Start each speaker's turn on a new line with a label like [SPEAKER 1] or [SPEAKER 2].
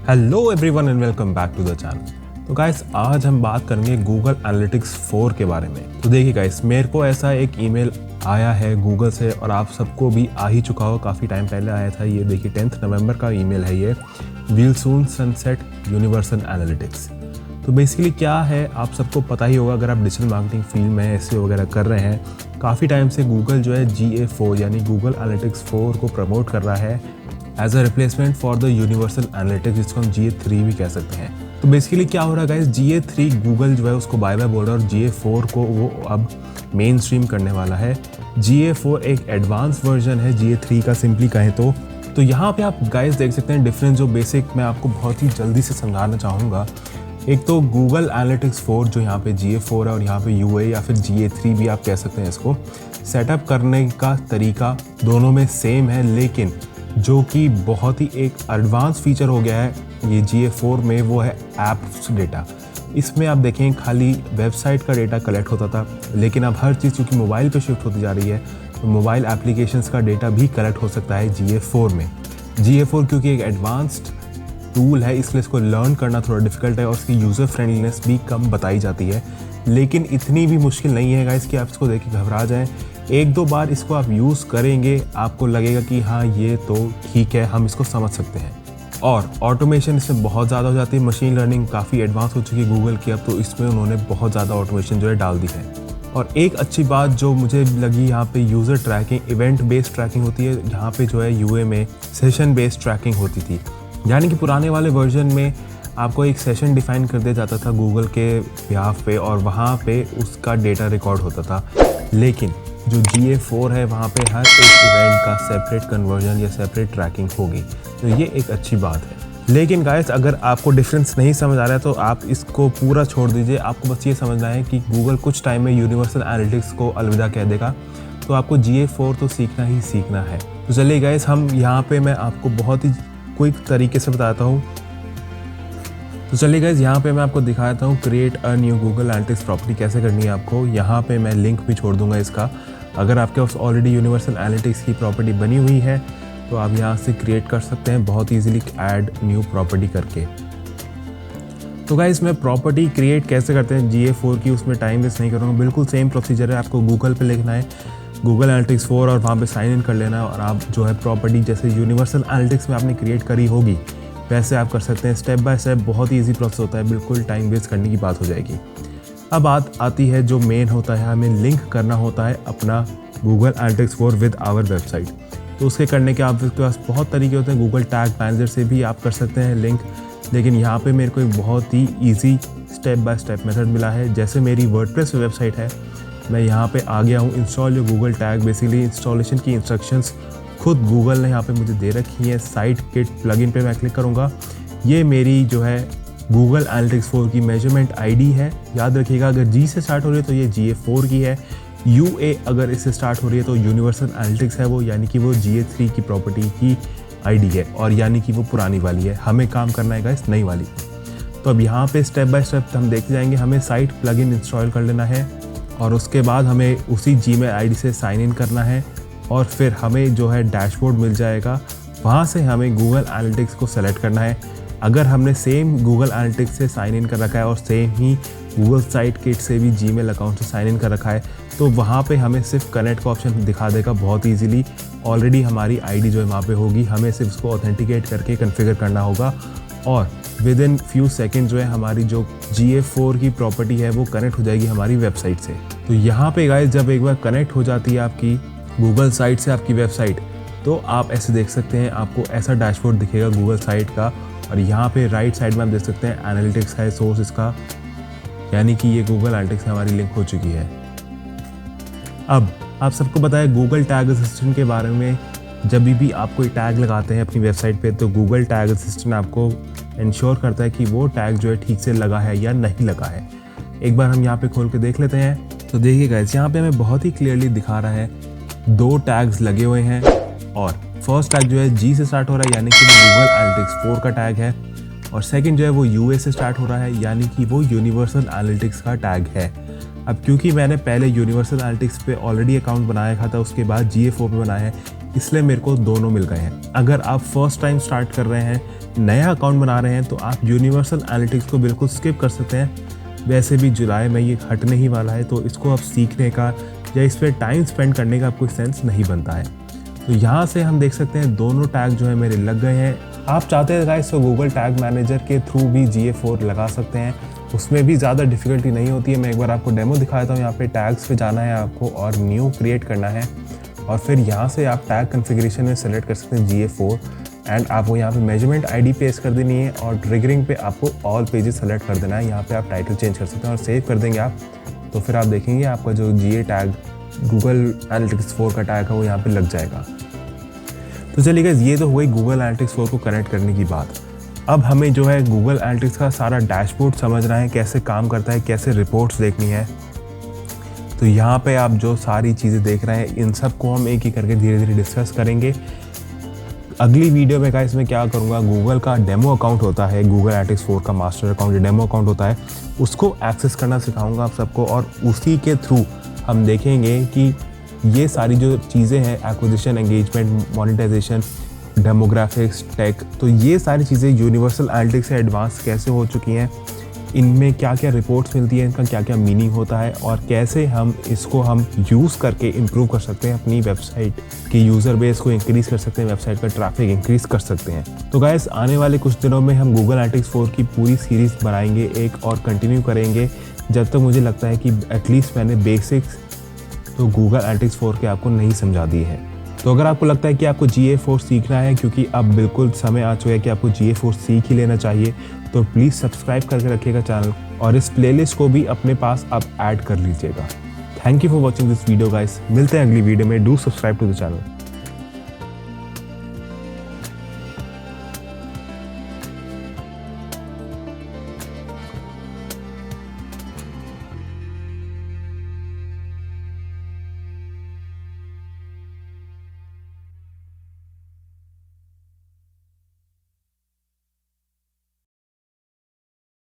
[SPEAKER 1] Hello everyone and welcome back to the channel. तो guys आज हम बात करेंगे गूगल एनालिटिक्स 4 के बारे में। तो देखिए गाइस, मेरे को ऐसा एक ईमेल आया है गूगल से और आप सबको भी आ ही चुका हो, काफ़ी टाइम पहले आया था। ये देखिए 10 नवंबर का ईमेल है ये, will soon sunset universal analytics. तो बेसिकली क्या है आप सबको पता ही होगा, अगर आप डिजिटल मार्केटिंग फील्ड में एसईओ वगैरह कर रहे हैं। काफ़ी टाइम से गूगल जो है GA4 यानी गूगल एनालिटिक्स 4 को प्रमोट कर रहा है as a replacement for the universal analytics, जिसको हम GA3 भी कह सकते हैं। तो बेसिकली क्या हो रहा है गाइस, GA3 गूगल जो है उसको बाय बाय बोल रहा है और GA4 को वो अब मेन स्ट्रीम करने वाला है। GA4 एक एडवांस वर्जन है GA3 का, सिंपली कहें तो यहाँ पे आप गाइस देख सकते हैं डिफरेंस जो बेसिक मैं आपको बहुत ही जल्दी से समझाना चाहूँगा। एक तो गूगल एनालिटिक्स 4 जो यहाँ पे GA4 है और यहाँ पे UA या फिर GA3 भी आप कह सकते हैं इसको, सेटअप करने का तरीका दोनों में सेम है, लेकिन जो कि बहुत ही एक एडवांस फीचर हो गया है ये GA4 में, वो है ऐप्स डेटा। इसमें आप देखें खाली वेबसाइट का डेटा कलेक्ट होता था, लेकिन अब हर चीज़ क्योंकि मोबाइल पे शिफ्ट होती जा रही है तो मोबाइल एप्लीकेशंस का डेटा भी कलेक्ट हो सकता है GA4 में। GA4 क्योंकि एक एडवांस्ड टूल है इसलिए इसको लर्न करना थोड़ा डिफिकल्ट है और उसकी यूज़र फ्रेंडलीनेस भी कम बताई जाती है, लेकिन इतनी भी मुश्किल नहीं है गाइस कि आप इसको देख के घबरा जाएं। एक दो बार इसको आप यूज़ करेंगे आपको लगेगा कि हाँ ये तो ठीक है, हम इसको समझ सकते हैं। और ऑटोमेशन इसमें बहुत ज़्यादा हो जाती है, मशीन लर्निंग काफ़ी एडवांस हो चुकी है गूगल की अब, तो इसमें उन्होंने बहुत ज़्यादा ऑटोमेशन जो है डाल दी है। और एक अच्छी बात जो मुझे लगी यहाँ पे user tracking, event based tracking होती है, यहाँ पे जो है UA में सेशन बेस्ड ट्रैकिंग होती थी। यानी कि पुराने वाले वर्जन में आपको एक सेशन डिफाइन कर दिया जाता था गूगल के बिहाफ पे और वहाँ पे उसका डेटा रिकॉर्ड होता था, लेकिन जो GA4 है वहाँ पे हर एक इवेंट का सेपरेट कन्वर्जन या सेपरेट ट्रैकिंग होगी, तो ये एक अच्छी बात है। लेकिन गाइस अगर आपको डिफरेंस नहीं समझ आ रहा है तो आप इसको पूरा छोड़ दीजिए, आपको बस ये समझना है कि गूगल कुछ टाइम में यूनिवर्सल एनालिटिक्स को अलविदा कह देगा, तो आपको GA4 तो सीखना ही सीखना है। तो चलिए गाइस, हम यहाँ पे मैं आपको बहुत ही क्विक तरीके से बताता हूँ। तो चलिए गाइस, यहाँ पे मैं आपको दिखाता हूँ create a new Google analytics property कैसे करनी है आपको। यहाँ पे मैं लिंक भी छोड़ दूंगा इसका। अगर आपके पास ऑलरेडी यूनिवर्सल एनालिटिक्स की प्रॉपर्टी बनी हुई है तो आप यहाँ से क्रिएट कर सकते हैं बहुत ईजिली ऐड न्यू प्रॉपर्टी करके। तो गाइस मैं प्रॉपर्टी क्रिएट कैसे करते हैं GA4 की, उसमें टाइम वेस्ट नहीं करूँगा, बिल्कुल सेम प्रोसीजर है। आपको गूगल पे लिखना है गूगल एनालिटिक्स 4 और वहाँ पे साइन इन कर लेना है और आप जो है प्रॉपर्टी जैसे यूनिवर्सल एनालिटिक्स में आपने क्रिएट करी होगी वैसे आप कर सकते हैं। स्टेप बाय स्टेप बहुत ईजी प्रोसेस होता है, बिल्कुल टाइम वेस्ट करने की बात हो जाएगी। अब बात आती है जो मेन होता है, हमें लिंक करना होता है अपना Google Analytics 4 with our website. तो उसके करने के आपके पास बहुत तरीके होते हैं, गूगल टैग मैनेजर से भी आप कर सकते हैं लिंक, लेकिन यहाँ पे मेरे को एक बहुत ही easy step by step method मिला है। जैसे मेरी वर्डप्रेस वेबसाइट है, मैं यहाँ पे आ गया हूँ install your Google tag. Basically installation की इंस्ट्रक्शंस खुद गूगल ने यहाँ पे मुझे दे रखी है। साइट किट प्लगइन पे मैं क्लिक करूँगा, ये मेरी जो है गूगल एनालिटिक्स 4 की मेजरमेंट ID है। याद रखिएगा अगर G से स्टार्ट हो रही है तो ये GA4 की है, UA अगर इससे स्टार्ट हो रही है तो यूनिवर्सल एनालिटिक्स है वो, यानी कि वो GA3 की प्रॉपर्टी की ID है और यानी कि वो पुरानी वाली है। हमें काम करना है गाइस नई वाली। तो अब यहाँ पे स्टेप बाय स्टेप हम देखते जाएंगे। हमें साइट प्लगइन इंस्टॉल कर लेना है और उसके बाद हमें उसी Gmail ID से साइन इन करना है और फिर हमें जो है डैशबोर्ड मिल जाएगा, वहाँ से हमें गूगल एनालिटिक्स को सेलेक्ट करना है। अगर हमने सेम गूगल एनालिटिक्स से साइन इन कर रखा है और सेम ही गूगल साइट किट से भी Gmail अकाउंट से साइन इन कर रखा है तो वहाँ पे हमें सिर्फ कनेक्ट का ऑप्शन दिखा देगा बहुत ईजिली। ऑलरेडी हमारी ID जो है वहाँ पे होगी, हमें सिर्फ उसको ऑथेंटिकेट करके कॉन्फ़िगर करना होगा और विद इन फ्यू सेकेंड जो है हमारी जो GA4 की प्रॉपर्टी है वो कनेक्ट हो जाएगी हमारी वेबसाइट से। तो यहाँ पे गाइस जब एक बार कनेक्ट हो जाती है आपकी गूगल साइट से आपकी वेबसाइट, तो आप ऐसे देख सकते हैं, आपको ऐसा डैशबोर्ड दिखेगा गूगल साइट का और यहाँ पे राइट साइड में आप देख सकते हैं एनालिटिक्स है सोर्स इसका, यानी कि ये गूगल एनालिटिक्स से हमारी लिंक हो चुकी है। अब आप सबको पता है गूगल टैग असिस्टेंट के बारे में, जब भी आप कोई टैग लगाते हैं अपनी वेबसाइट पे तो गूगल टैग असिस्टेंट आपको इंश्योर करता है कि वो टैग जो है ठीक से लगा है या नहीं लगा है। एक बार हम यहाँ पे खोल के देख लेते हैं। तो देखिए गाइस, यहाँ पे हमें बहुत ही क्लियरली दिखा रहा है 2 टैग्स लगे हुए हैं और फर्स्ट टैग जो है G से स्टार्ट हो रहा है यानी कि वो गूगल एनालिटिक्स 4 का टैग है और सेकंड जो है वो UA से स्टार्ट हो रहा है यानी कि वो यूनिवर्सल एनालिटिक्स का टैग है। अब क्योंकि मैंने पहले यूनिवर्सल एनालिटिक्स पे ऑलरेडी अकाउंट बनाया था, उसके बाद GA4 पे बनाया है, इसलिए मेरे को दोनों मिल गए हैं। अगर आप फर्स्ट टाइम स्टार्ट कर रहे हैं, नया अकाउंट बना रहे हैं, तो आप यूनिवर्सल एनालिटिक्स को बिल्कुल स्किप कर सकते हैं। वैसे भी जुलाई में ये हटने ही वाला है, तो इसको अब सीखने का या इस पर टाइम स्पेंड करने का कोई सेंस नहीं बनता है। तो यहाँ से हम देख सकते हैं दोनों टैग जो है मेरे लग गए हैं। आप चाहते हैं गाइस तो गूगल टैग मैनेजर के थ्रू भी GA4 लगा सकते हैं, उसमें भी ज़्यादा डिफ़िकल्टी नहीं होती है। मैं एक बार आपको डेमो दिखाता हूँ। यहाँ पे टैग्स पे जाना है आपको और न्यू क्रिएट करना है, और फिर यहाँ से आप टैग कन्फिग्रेशन में सेलेक्ट कर सकते हैं GA4 एंड आपको यहाँ पे मेजरमेंट ID पेस्ट कर देनी है और ट्रिगरिंग पे आपको ऑल पेजेस सेलेक्ट कर देना है। यहाँ पे आप टाइटल चेंज कर सकते हैं और सेव कर देंगे आप, तो फिर आप देखेंगे आपका जो GA टैग गूगल एनालिटिक्स 4 का टैग है वो यहाँ पे लग जाएगा। तो चलिए गाइस, ये तो हो गई गूगल एनालिटिक्स 4 को कनेक्ट करने की बात। अब हमें जो है गूगल एनालिटिक्स का सारा डैशबोर्ड समझना है, कैसे काम करता है, कैसे रिपोर्ट्स देखनी है। तो यहाँ पे आप जो सारी चीज़ें देख रहे हैं, इन सब को हम एक ही करके धीरे धीरे डिस्कस करेंगे। अगली वीडियो में गाइस मैं क्या करूँगा, गूगल का डेमो अकाउंट होता है, गूगल एनालिटिक्स 4 का मास्टर अकाउंट, डेमो अकाउंट होता है, उसको एक्सेस करना सिखाऊंगा आप सबको, और उसी के थ्रू हम देखेंगे कि ये सारी जो चीज़ें हैं, acquisition, engagement, monetization, demographics, tech, तो ये सारी चीज़ें यूनिवर्सल एनालिटिक्स से एडवांस कैसे हो चुकी हैं, इनमें क्या क्या रिपोर्ट्स मिलती हैं, इनका क्या क्या मीनिंग होता है, और कैसे हम इसको यूज़ करके इम्प्रूव कर सकते हैं, अपनी वेबसाइट के यूज़र बेस को इंक्रीज़ कर सकते हैं, वेबसाइट का ट्रैफिक इंक्रीज़ कर सकते हैं। तो गाइस, आने वाले कुछ दिनों में हम गूगल एनालिटिक्स 4 की पूरी सीरीज़ बनाएंगे एक, और कंटिन्यू करेंगे जब तक मुझे लगता है कि एटलीस्ट मैंने बेसिक्स तो गूगल एनालिटिक्स 4 के आपको नहीं समझा दी है। तो अगर आपको लगता है कि आपको GA4 सीखना है, क्योंकि अब बिल्कुल समय आ चुका है कि आपको GA4 सीख ही लेना चाहिए, तो प्लीज़ सब्सक्राइब करके रखिएगा चैनल, और इस प्लेलिस्ट को भी अपने पास आप ऐड कर लीजिएगा। Thank you for watching this video guys. मिलते हैं अगली वीडियो में। Do subscribe to the channel.